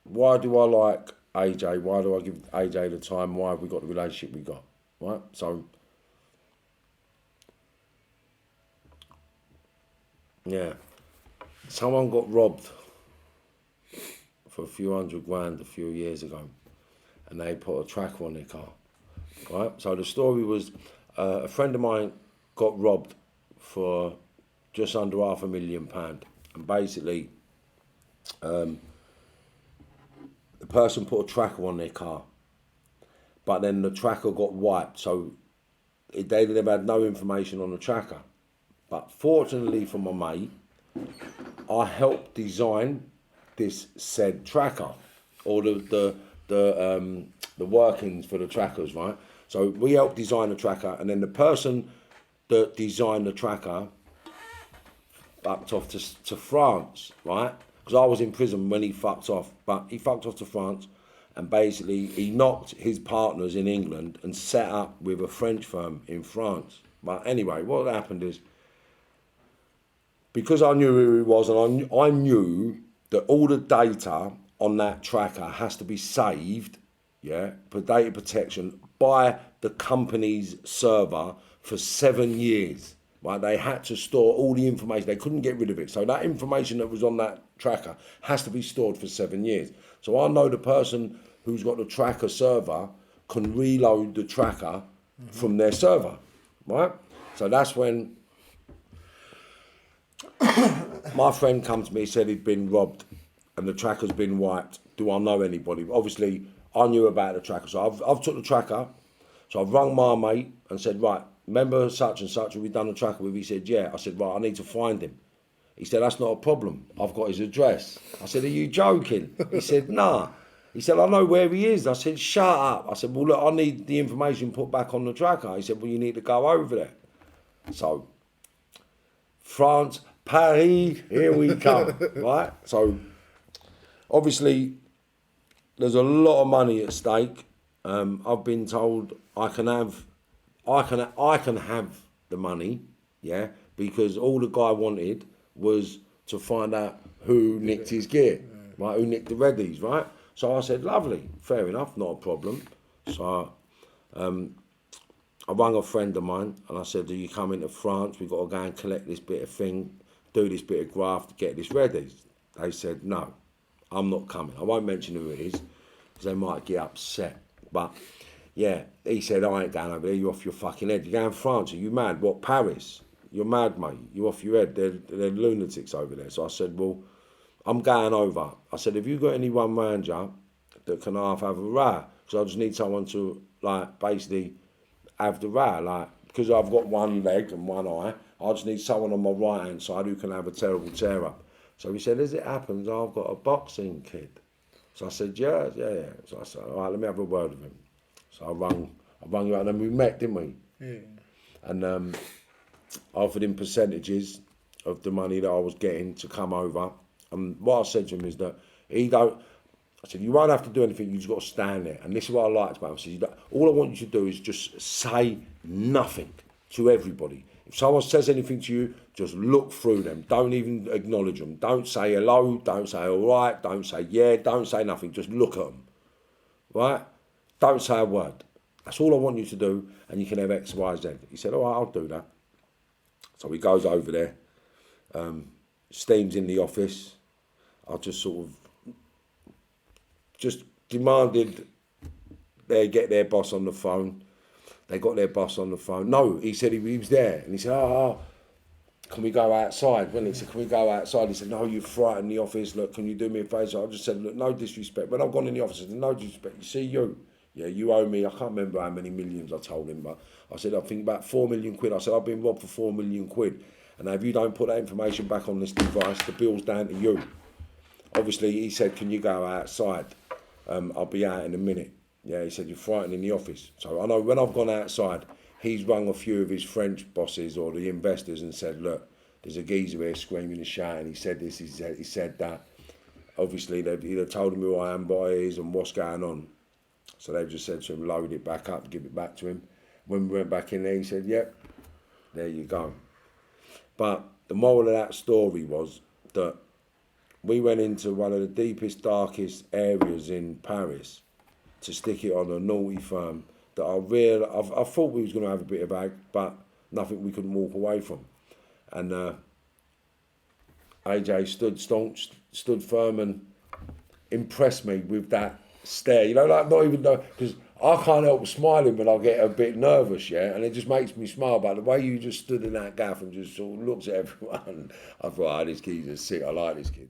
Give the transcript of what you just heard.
why do I like AJ? Why do I give AJ the time? Why have we got the relationship we got? Right? So, yeah. Someone got robbed for a few $100,000 a few years ago, and they put a tracker on their car. Right? So the story was a friend of mine got robbed for just under £500,000, and basically the person put a tracker on their car, but then the tracker got wiped, so they had no information on the tracker. But fortunately for my mate, I helped design this said tracker, or the workings for the trackers, right? So we helped design the tracker, and then the person that designed the tracker fucked off to France, right? Because I was in prison when he fucked off, but he fucked off to France, and basically he knocked his partners in England and set up with a French firm in France. But anyway, what happened is, because I knew who he was, and I knew that all the data on that tracker has to be saved, yeah, for data protection by the company's server for 7 years. Right, they had to store all the information. They couldn't get rid of it. So that information that was on that tracker has to be stored for 7 years. So I know the person who's got the tracker server can reload the tracker from their server, right? So that's when my friend come to me, said he'd been robbed and the tracker's been wiped. Do I know anybody? Obviously, I knew about the tracker. So I've took the tracker. So I've rung my mate and said, right, remember such and such, have we done the tracker with? He said, yeah. I said, right, I need to find him. He said, that's not a problem. I've got his address. I said, are you joking? He said, nah. He said, I know where he is. I said, shut up. I said, well, look, I need the information put back on the tracker. He said, well, you need to go over there. So, France, Paris, here we come, right? So, obviously, there's a lot of money at stake. I've been told I can have the money, yeah, because all the guy wanted was to find out who nicked his gear, right? Who nicked the Reddies, right? So I said, lovely, fair enough, not a problem. So I rang a friend of mine and I said, do you come into France? We've got to go and collect this bit of thing, do this bit of graft, get this Reddies. They said, no, I'm not coming. I won't mention who it is because they might get upset. But yeah, he said, I ain't going over there, you're off your fucking head. You're going to France, are you mad? What, Paris? You're mad, mate. You're off your head. They're lunatics over there. So I said, well, I'm going over. I said, have you got anyone round you that can have a row? Because I just need someone to, like, basically have the row. Like, because I've got one leg and one eye, I just need someone on my right-hand side who can have a terrible tear-up. So he said, as it happens, I've got a boxing kid. So I said, yeah. So I said, all right, let me have a word with him. So I rung you out, and then we met, didn't we? Yeah. And I offered him percentages of the money that I was getting to come over. And what I said to him is that I said, you won't have to do anything, you just got to stand there. And this is what I liked about him. I said, all I want you to do is just say nothing to everybody. If someone says anything to you, just look through them. Don't even acknowledge them. Don't say hello, don't say all right, don't say yeah, don't say nothing. Just look at them, right? Don't say a word. That's all I want you to do, and you can have X, Y, Z. He said, all right, I'll do that. So he goes over there. Steam's in the office. I just sort of just demanded they get their boss on the phone. They got their boss on the phone. No, he said he was there. And he said, can we go outside? When he said, can we go outside? He said, no, you frightened the office. Look, can you do me a favour? So I just said, look, no disrespect. When I've gone in the office, I said, no disrespect. You see you. Yeah, you owe me, I can't remember how many millions I told him, but I said, I think about 4 million quid. I said, I've been robbed for 4 million quid. And if you don't put that information back on this device, the bill's down to you. Obviously, he said, can you go outside? I'll be out in a minute. Yeah, he said, you're frightening the office. So I know when I've gone outside, he's rung a few of his French bosses or the investors and said, look, there's a geezer here screaming and shouting. He said this, he said that. Obviously, they've either told him who I am, what it is, and what's going on. So they've just said to him, load it back up, give it back to him. When we went back in there, he said, yep, there you go. But the moral of that story was that we went into one of the deepest, darkest areas in Paris to stick it on a naughty firm that I thought we was going to have a bit of ag, but nothing we couldn't walk away from. And AJ stood staunch, stood firm, and impressed me with that stare. You know, like not even though, because I can't help smiling when I get a bit nervous, yeah, and it just makes me smile. But the way you just stood in that gaff and just sort of looked at everyone, I thought, this kid's just sick. I like this kid.